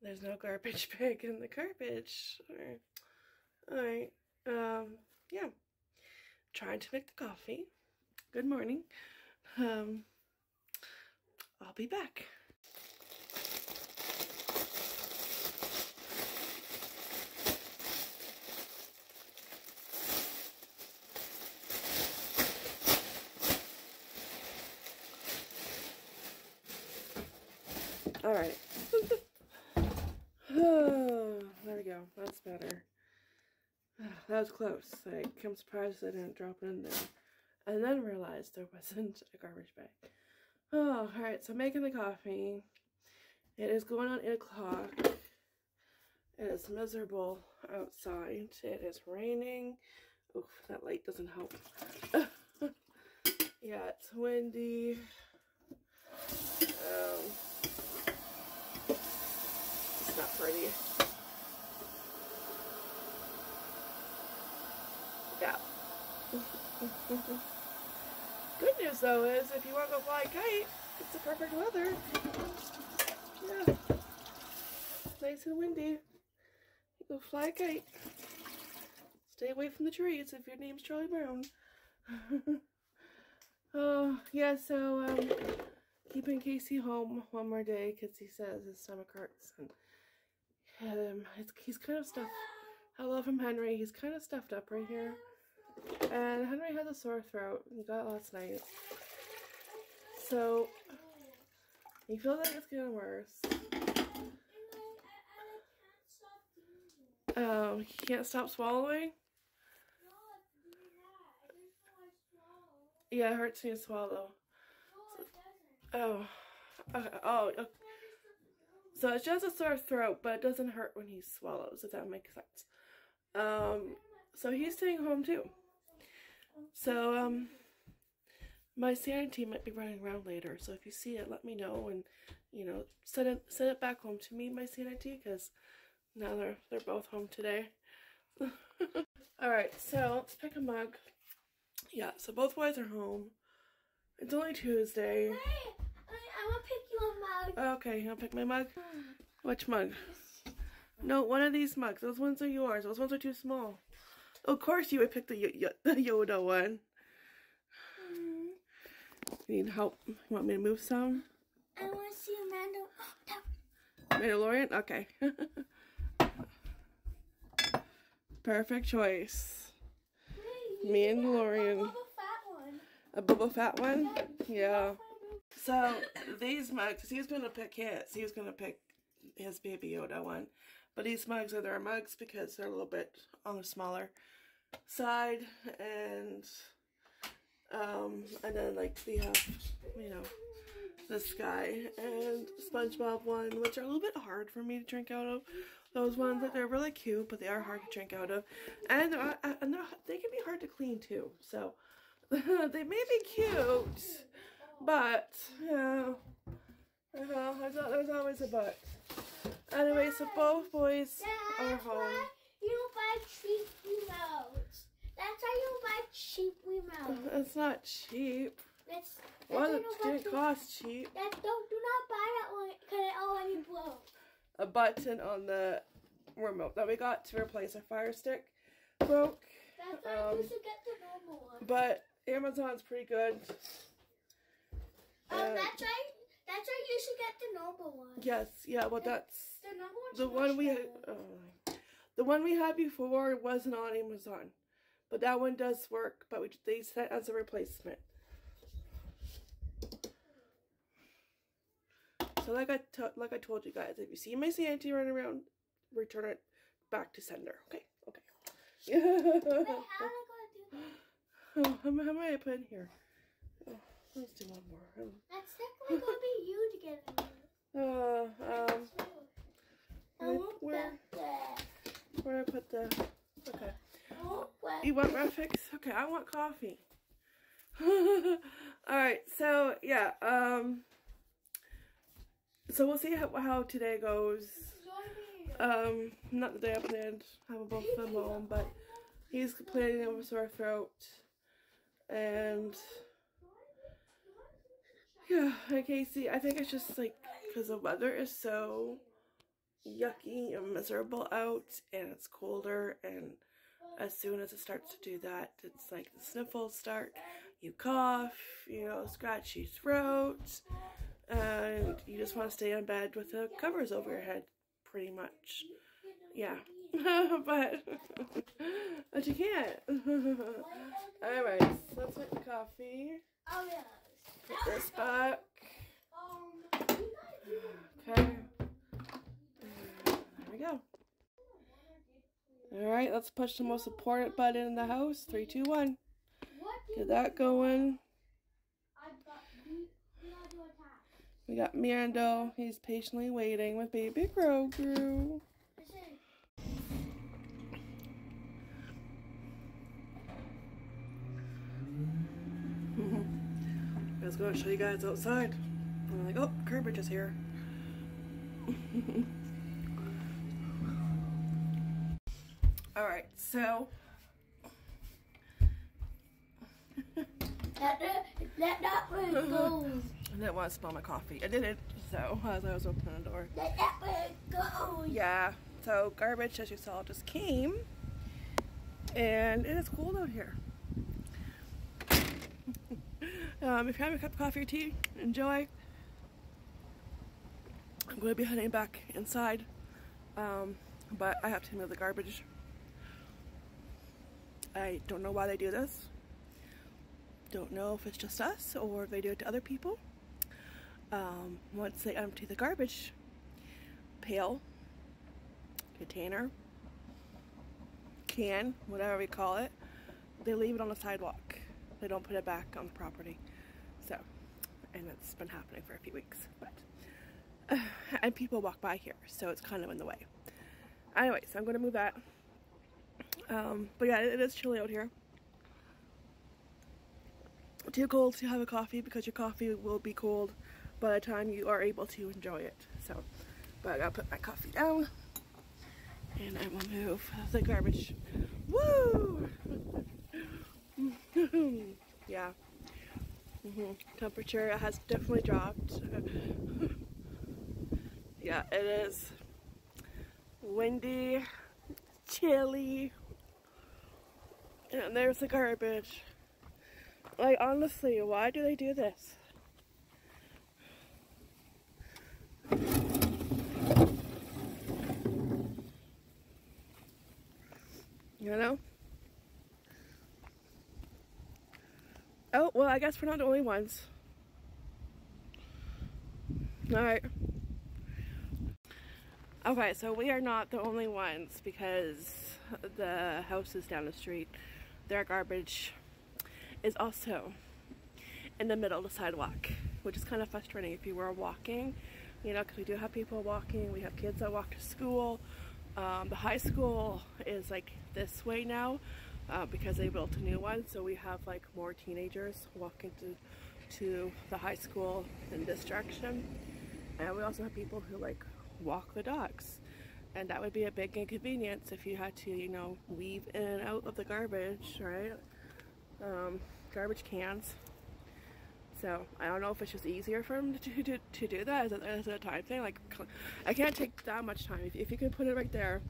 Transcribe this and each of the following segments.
There's no garbage bag in the garbage. Alright. Yeah. Trying to make the coffee. Good morning. I'll be back. Alright. Oh, there we go. That's better. That was close. Like, I'm surprised I didn't drop it in there. And then realized there wasn't a garbage bag. Oh, alright. So I'm making the coffee. It is going on 8 o'clock. It is miserable outside. It is raining. Oof, that light doesn't help. Yeah, it's windy. It's not pretty. Yeah. Good news though is if you want to go fly a kite, it's the perfect weather. Yeah. Nice and windy. You go fly a kite. Stay away from the trees if your name's Charlie Brown. Oh, yeah, so keeping Casey home one more day because he says his stomach hurts and he's kind of stuffed. Hello from Henry. He's kind of stuffed up right here. And Henry has a sore throat. He got it last night. So he feels like it's getting worse. He can't stop swallowing? Yeah, it hurts me to swallow. Oh. Okay. Oh. Okay. So it's just a sore throat, but it doesn't hurt when he swallows, if that makes sense. So he's staying home too. So, my sanity might be running around later, so if you see it, let me know, and, you know, send it back home to me, my sanity, because now they're both home today. Alright, so let's pick a mug. Yeah, so both boys are home. It's only Tuesday. Wait, I want to pick you a mug. Okay, you want to pick my mug? Which mug? No, one of these mugs. Those ones are yours. Those ones are too small. Of course you would pick the Yoda one. You need help? You want me to move some? I want to see Mandalorian? Okay. Perfect choice. Mandalorian. A Boba Fett one? Yeah. So, these mugs, he was going to pick his. He was going to pick his Baby Yoda one. But these mugs are their mugs because they're a little bit on the smaller side. And then, like, we have, you know, this guy and SpongeBob one, which are a little bit hard for me to drink out of. Those ones, like, they're really cute, but they are hard to drink out of. And they can be hard to clean, too. So, they may be cute, but, yeah, there's always a but. Anyway, so both boys are home. You buy cheap remotes. That's why you buy cheap remotes. It's not cheap. That's It didn't cost cheap. Do not buy that one because it already broke. A button on the remote that we got to replace our Fire Stick broke. That's why you should get the normal one. But Amazon's pretty good. That's why you should get the normal one. Yes, yeah, well that's the normal one's the one we had. The one we had before wasn't on Amazon, but that one does work. But they sent as a replacement. So like I told you guys, if you see my sanity running around, return it back to sender. Okay, okay. Wait, how am I gonna do that? Oh, how many I put in here? Oh, let's do one more. That's definitely gonna be you to get in there. Where I put the? Okay. You want graphics? Okay, I want coffee. All right, so yeah, so we'll see how today goes. Not the day I planned having both of them home, but he's complaining of a sore throat, and yeah, and Casey, I think it's just like because the weather is so yucky and miserable out and it's colder, and as soon as it starts to do that, it's like the sniffles start, you cough, you know, scratchy throat, and you just want to stay in bed with the covers over your head, pretty much. Yeah. but you can't. Alright, so let's make the coffee. Put this back. Okay. There we go. Alright, let's push the most important button in the house. 3, 2, 1. Get that going. We got Mirando. He's patiently waiting with baby Grogu. I was going to show you guys outside. I'm like, oh, Garbage is here. Alright, so Let that bird go. I didn't want to smell my coffee. I didn't, so as I was opening the door. Let that bird go. Yeah, so Garbage, as you saw, just came. And it is cold out here. If you have a cup of coffee or tea, enjoy. I'm going to be heading back inside. But I have to move the garbage. I don't know why they do this. Don't know if it's just us or if they do it to other people. Once they empty the garbage pail, container, can, whatever we call it, they leave it on the sidewalk. They don't put it back on the property. So, and it's been happening for a few weeks. But and people walk by here, so it's kind of in the way. Anyway, so I'm going to move that. But yeah, it is chilly out here. Too cold to have a coffee because your coffee will be cold by the time you are able to enjoy it. So, but I gotta put my coffee down and I will move the garbage. Woo! Yeah. Temperature has definitely dropped. Yeah, it is windy, chilly, and there's the garbage. Like, honestly, why do they do this? You know? Oh, well, I guess we're not the only ones. Alright. Okay, so we are not the only ones because the houses down the street, their garbage is also in the middle of the sidewalk, which is kind of frustrating if you were walking, you know, because we do have people walking, we have kids that walk to school. The high school is like this way now because they built a new one, so we have like more teenagers walking to the high school in this direction, and we also have people who like walk the dogs, and that would be a big inconvenience if you had to, you know, weave in and out of the garbage, right? Garbage cans. So I don't know if it's just easier for them to do that. Is it a time thing? Like, I can't take that much time. If you could put it right there,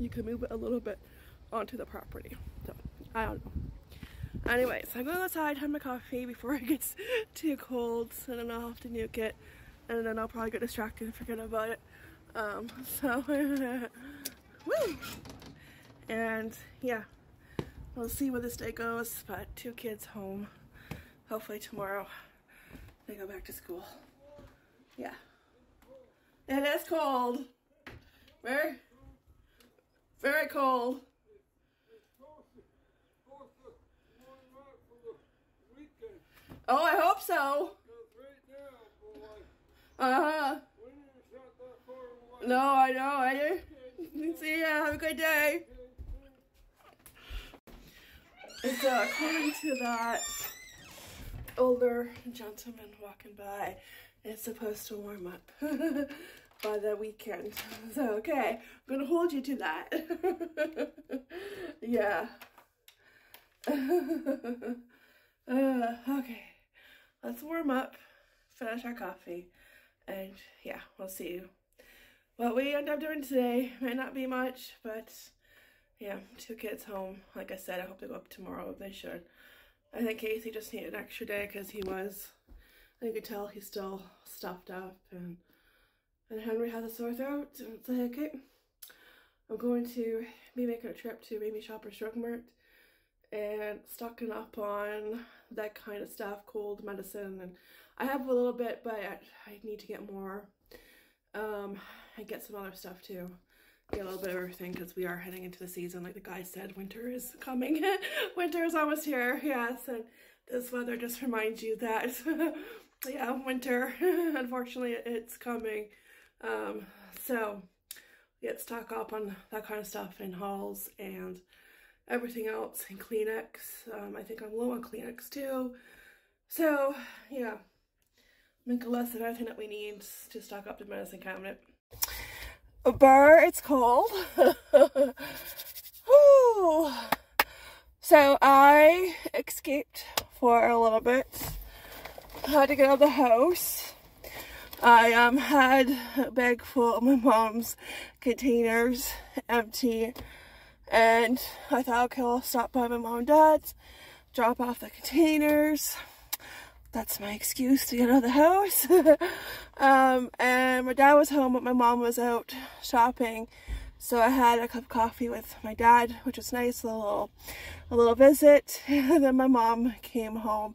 you could move it a little bit onto the property. So I don't know. Anyways, I'm going outside, have my coffee before it gets too cold, and then I'll have to nuke it, and then I'll probably get distracted and forget about it. Woo! And yeah, we'll see where this day goes, but 2 kids home. Hopefully tomorrow they go back to school. Yeah. It is cold. Very, very cold. Oh, I hope so. Uh-huh. No, I know. I do. See ya. Have a good day. It's according to that older gentleman walking by, it's supposed to warm up by the weekend. So, okay, I'm gonna hold you to that. Yeah. Okay, let's warm up, finish our coffee, and yeah, we'll see you what we end up doing today might not be much, but yeah, 2 kids home. Like I said, I hope they go up tomorrow. They should. I think Casey just needed an extra day because he was, you could tell he's still stuffed up, and Henry has a sore throat, and it's like, okay, I'm going to be making a trip to Baby Shoppers Drug Mart and stocking up on that kind of stuff, cold medicine, and I have a little bit, but I need to get more, and get some other stuff too. Get a little bit of everything because we are heading into the season. Like the guy said, winter is coming. Winter is almost here, yes, and this weather just reminds you that, yeah, winter, unfortunately, it's coming. So get stock up on that kind of stuff in hauls and everything else, and Kleenex. I think I'm low on Kleenex too. So yeah, make a list of everything that we need to stock up the medicine cabinet. Burr, it's cold. So I escaped for a little bit. I had to get out of the house. I had a bag full of my mom's containers empty, and I thought, okay, I'll stop by my mom and dad's, drop off the containers. That's my excuse to get out of the house. And my dad was home, but my mom was out shopping, so I had a cup of coffee with my dad, which was nice, a little visit. And then my mom came home.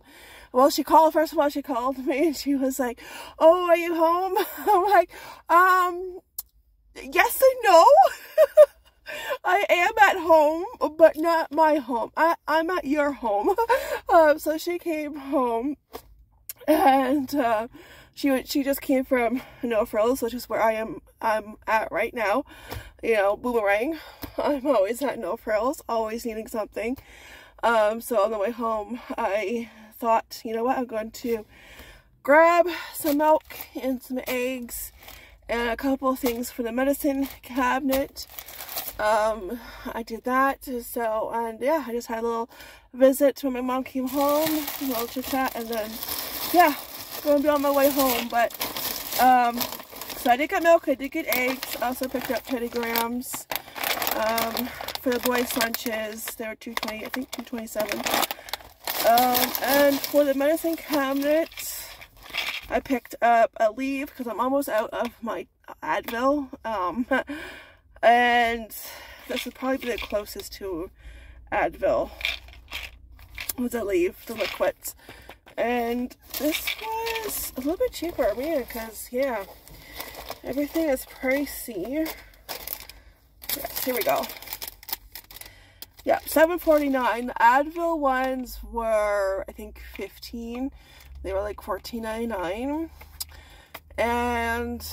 Well, first of all, she called me and she was like, oh, are you home? I'm like, yes and no. I am at home, but not my home. I'm at your home. So she came home, and she just came from No Frills, which is where I'm at right now. You know, boomerang. I'm always at No Frills, always needing something. So on the way home, I thought, you know what, I'm going to grab some milk and some eggs and a couple of things for the medicine cabinet. I did that. So, and yeah, I just had a little visit when my mom came home, a little chit chat, and then yeah, gonna be on my way home. But so I did get milk, I did get eggs, I also picked up Teddy Grahams for the boys' lunches. They were $2.20, I think $2.27. And for the medicine cabinet, I picked up a leave because I'm almost out of my Advil. And this would probably be the closest to Advil was a leave, the liquids. And this was a little bit cheaper, man, because yeah, everything is pricey. Yes, here we go. Yeah, $7.49. The Advil ones were, I think, $15. They were like $14.99. And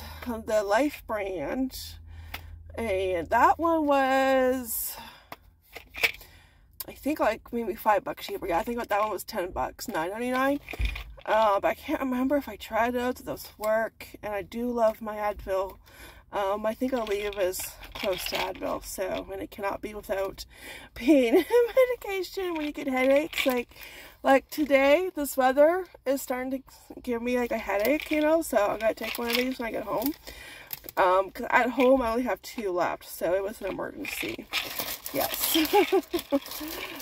the Life brand, and that one was, I think, like maybe $5 cheaper. Yeah, I think that one was $10, $9.99. But I can't remember if I tried those. Those work, and I do love my Advil. I think Aleve is close to Advil, so, and it cannot be without pain medication when you get headaches. Like today, this weather is starting to give me like a headache, you know, so I'm gonna take one of these when I get home. Because at home I only have 2 left, so it was an emergency. Yes.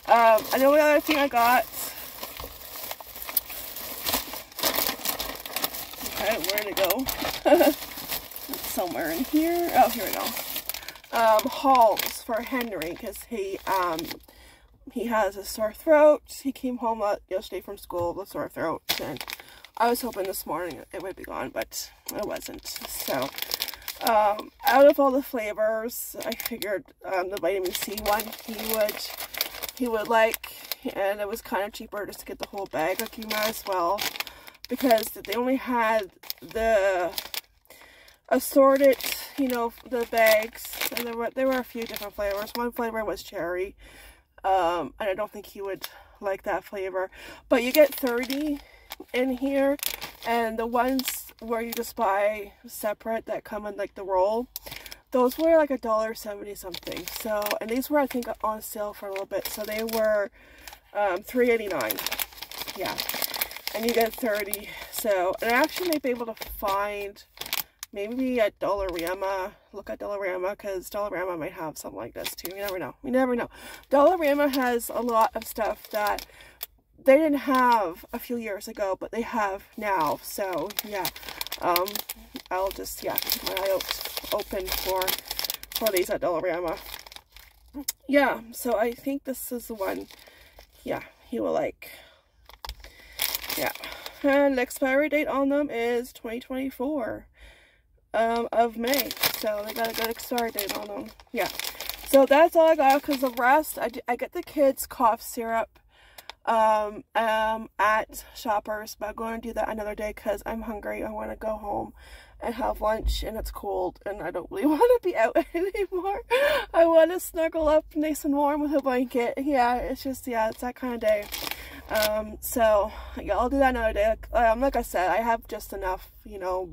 I know the other thing I got. Okay, where did it go? It's somewhere in here. Oh, here we go. Halls for Henry, because he has a sore throat. He came home yesterday from school with a sore throat, and I was hoping this morning it would be gone, but it wasn't. So out of all the flavors, I figured the vitamin C one he would like, and it was kind of cheaper just to get the whole bag. Like, you might as well, because they only had the assorted, you know, the bags, and there were a few different flavors. One flavor was cherry, and I don't think he would like that flavor, but you get 30 in here, and the ones where you just buy separate that come in like the roll, those were like $1.70 something. So, and these were, I think, on sale for a little bit, so they were $3.89. Yeah, and you get 30. So, and I actually may be able to find maybe at Dollarama. Look at Dollarama, because Dollarama might have something like this too. You never know. You never know. Dollarama has a lot of stuff that they didn't have a few years ago, but they have now. So yeah, I'll just keep my eye open for these at Dollarama. Yeah, so I think this is the one. Yeah, he will like. Yeah, and the expiry date on them is 2024 of May. So they got a good expiry date on them. Yeah, so that's all I got, because the rest I get the kids cough syrup at Shoppers, but I'm going to do that another day because I'm hungry. I want to go home and have lunch, and it's cold, and I don't really want to be out anymore. I want to snuggle up nice and warm with a blanket. Yeah, it's just, yeah, it's that kind of day. So yeah, I'll do that another day. Like I said, I have just enough, you know,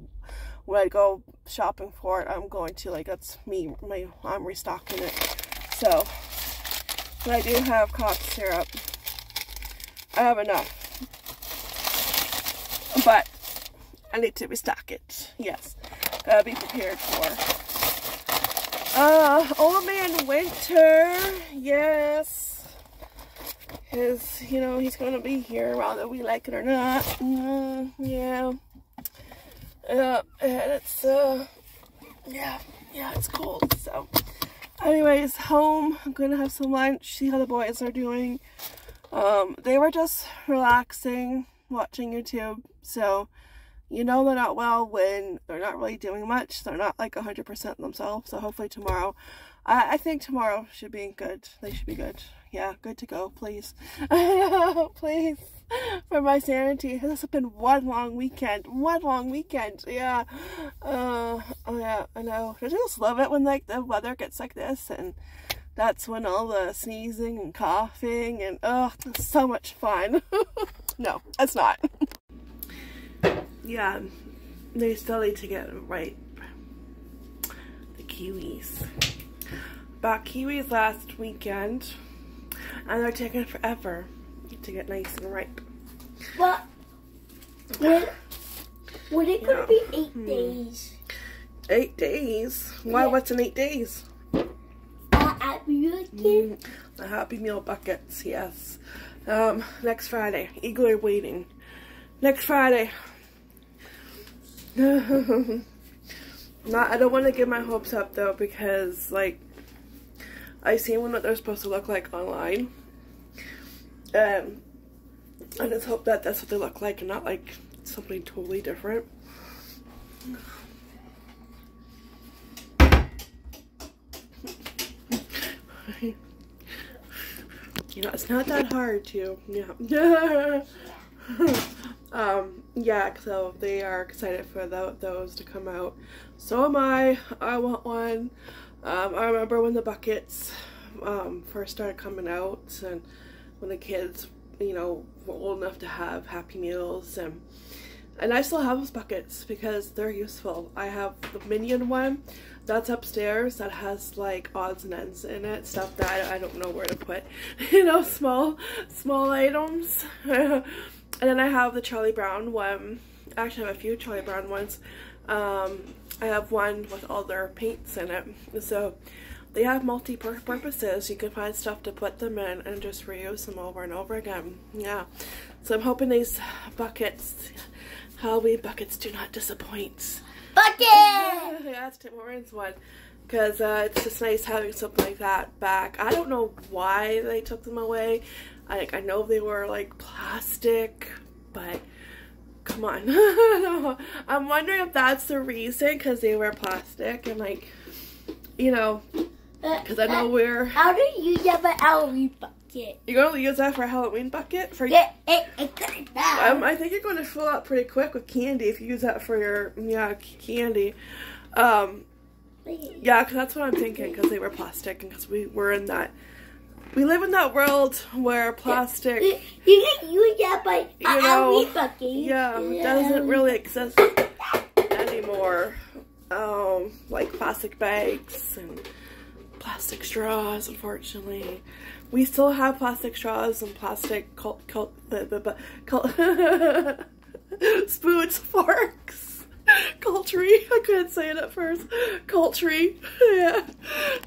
when I go shopping for it, I'm going to, like, that's me, I'm restocking it. So, but I do have cough syrup. I have enough, but I need to restock it. Yes, gotta be prepared for. Old Man Winter, yes, you know, he's gonna be here whether we like it or not. Yeah, and it's yeah, it's cold. So, anyways, home. I'm gonna have some lunch. See how the boys are doing. They were just relaxing, watching YouTube. So, you know, they're not well when they're not really doing much. They're not like 100% themselves. So hopefully tomorrow, I think tomorrow should be good. They should be good. Yeah, good to go, please. Please, for my sanity. This has been one long weekend. Yeah. Oh yeah, I know. I just love it when, like, the weather gets like this, and that's when all the sneezing and coughing and, oh, it's so much fun. No, it's not. Yeah, they still need to get right. The kiwis. Bought kiwis last weekend, and they're taking forever to get nice and ripe. What? When it gonna be 8 days? 8 days? Why? Yeah. What's in 8 days? Happy Meal again? The Happy Meal buckets, yes. Next Friday. Eagerly waiting. Next Friday. I don't want to get my hopes up though, because, like, I see what they're supposed to look like online. I just hope that that's what they look like and not like something totally different. You know, it's not that hard to, yeah. Yeah, so they are excited for those to come out. So am I. I want one. I remember when the buckets first started coming out, and when the kids, you know, were old enough to have Happy Meals, and I still have those buckets because they're useful. I have the Minion one that's upstairs that has, like, odds and ends in it, stuff that I don't know where to put, you know, small items. And then I have the Charlie Brown one. I actually have a few Charlie Brown ones. I have one with all their paints in it. So they have multi-purposes. You can find stuff to put them in and just reuse them over and over again. Yeah. So I'm hoping these buckets, Halloween buckets, do not disappoint. Bucket! Yeah, it's Tim Hortons one. Because it's just nice having something like that back. I don't know why they took them away. I know they were, like, plastic, but come on. I'm wondering if that's the reason, because they were plastic, and, like, you know, because I know we're... How do you use that for Halloween bucket? You're going to use that for a Halloween bucket? For yeah, I think you're going to fill up pretty quick with candy if you use that for your, candy. Yeah, because that's what I'm thinking, because they were plastic, and because we live in that world where plastic, you can use that by Halloween bucket. Yeah, doesn't really exist anymore. Like plastic bags and plastic straws, unfortunately. We still have plastic straws and plastic spoons, forks, Poultry. I couldn't say it at first. Poultry. Yeah.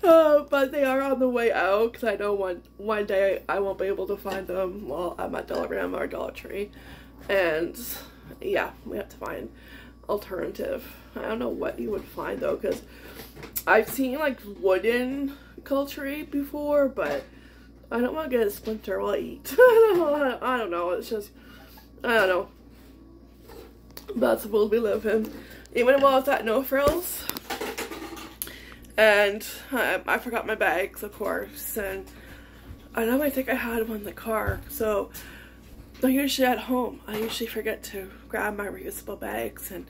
But they are on the way out because I know one day I won't be able to find them while I'm at Dollarama or Dollar Tree. And yeah, we have to find alternative. I don't know what you would find though, because I've seen like wooden poultry before, but I don't want to get a splinter while I eat. I don't know. It's just, I don't know. That's the world we live in. Even while I was at No Frills, and I forgot my bags, of course, and I don't think I had one in the car, so usually at home, I usually forget to grab my reusable bags, and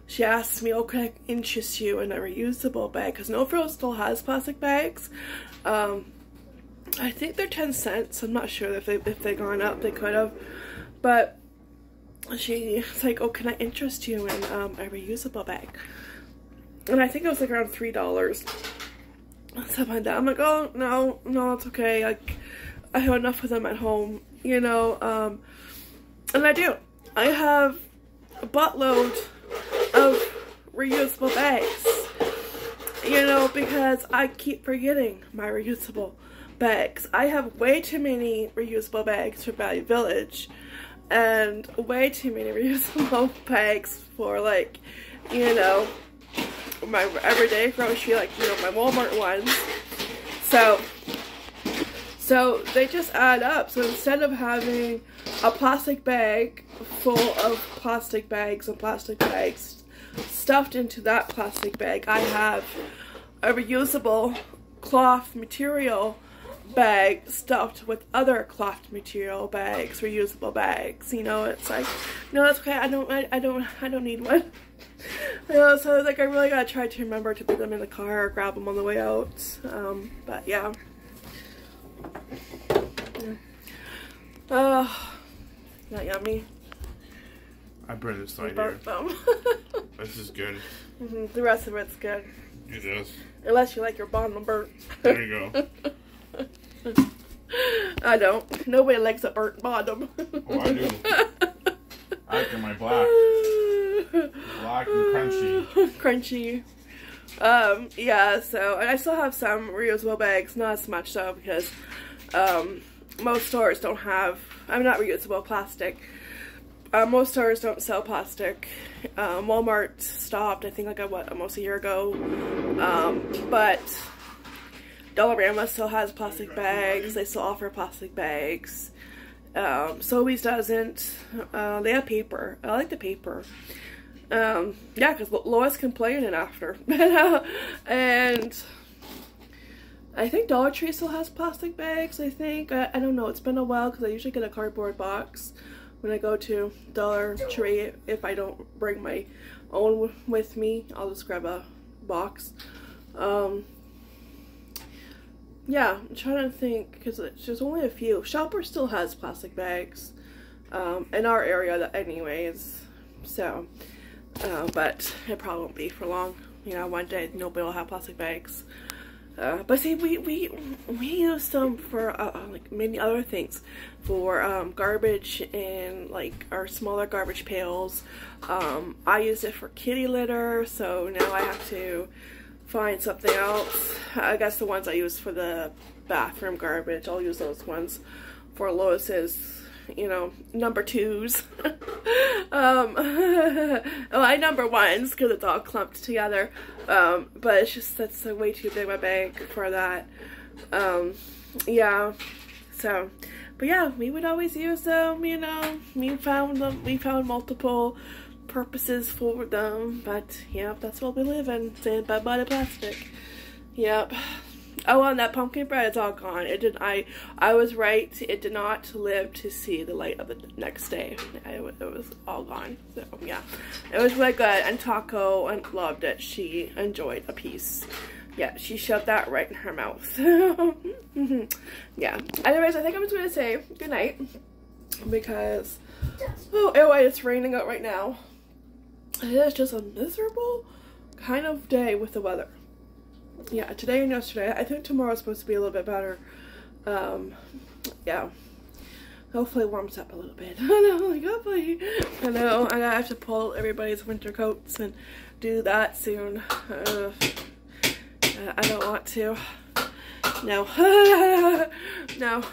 she asked me, oh, can I interest you in a reusable bag, because No Frills still has plastic bags. I think they're 10 cents. I'm not sure if they've gone up. They could have. But she's like, oh, can I interest you in a reusable bag? And I think it was like around $3. Something like that. I'm like, oh, no, it's okay. Like, I have enough of them at home, you know. And I do. I have a buttload of reusable bags, you know, because I keep forgetting my reusable bags. I have way too many reusable bags for Value Village and way too many reusable bags for, like, you know, my everyday grocery, like, you know, my Walmart ones. So they just add up. So instead of having a plastic bag full of plastic bags and plastic bags stuffed into that plastic bag, I have a reusable cloth material bag stuffed with other cloth material bags, reusable bags. You know, it's like, no, that's okay. I don't need one. You know, so like I really gotta try to remember to put them in the car or grab them on the way out. But yeah. Not yummy. I burned this right here. Burnt them. This is good. The rest of it's good. It is. Unless you like your bottom burnt. There you go. I don't. Nobody likes a burnt bottom. Oh, I do. I like my black. Black and crunchy. Crunchy. Yeah, so, and I still have some reusable bags, not as much so, because most stores don't have, I'm not reusable, plastic. Most stores don't sell plastic. Walmart stopped, I think, like, almost a year ago. But Dollarama still has plastic bags. They still offer plastic bags. Sobeys doesn't. They have paper. I like the paper. Yeah, because Lois can play in it after. And I think Dollar Tree still has plastic bags, I think. I don't know. It's been a while because I usually get a cardboard box when I go to Dollar Tree. If I don't bring my own with me, I'll just grab a box. Yeah, I'm trying to think because there's only a few. Shopper still has plastic bags in our area anyways. So, but it probably won't be for long. You know, one day nobody will have plastic bags. But see, we use them for like many other things, for garbage in like our smaller garbage pails. I use it for kitty litter, so now I have to find something else. I guess the ones I use for the bathroom garbage, I'll use those ones for Lois's, you know, number 2s. Well, I number 1s because it's all clumped together. But it's just, that's way too big my bag for that. Yeah, so, but yeah, we would always use them, you know. We found multiple purposes for them, but yeah, that's what we live in. Saying bye-bye to plastic. Yep. Oh, and that pumpkin bread is all gone. It did. I was right. It did not live to see the light of the next day. It was all gone. So yeah, it was really good. And Taco loved it. She enjoyed a piece. Yeah, she shoved that right in her mouth. Yeah. Anyways, I think I'm just gonna say good night because oh, it's raining out right now. It is just a miserable kind of day with the weather. Yeah, today and yesterday. I think tomorrow's supposed to be a little bit better. Yeah. Hopefully it warms up a little bit. Like, hopefully. I know. I have to pull everybody's winter coats and do that soon. I don't want to. No. No.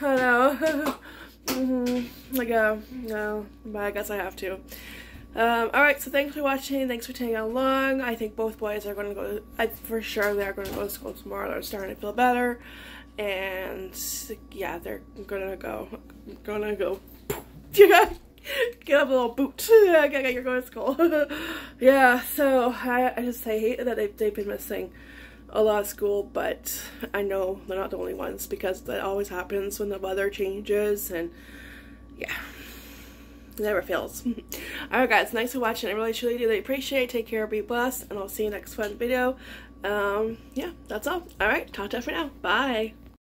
No. But I guess I have to. Alright, so thanks for watching. Thanks for taking along. I think both boys are going to go, for sure they're going to go to school tomorrow. They're starting to feel better. And yeah, they're gonna go. Give a little boot. You're going to school. Yeah, so I just hate that they've been missing a lot of school, but I know they're not the only ones because that always happens when the weather changes, and yeah, it never fails. Alright guys, thanks for watching. I really truly do appreciate it. Take care, be blessed, and I'll see you next fun video. Yeah, that's all. Alright, talk to you for now. Bye.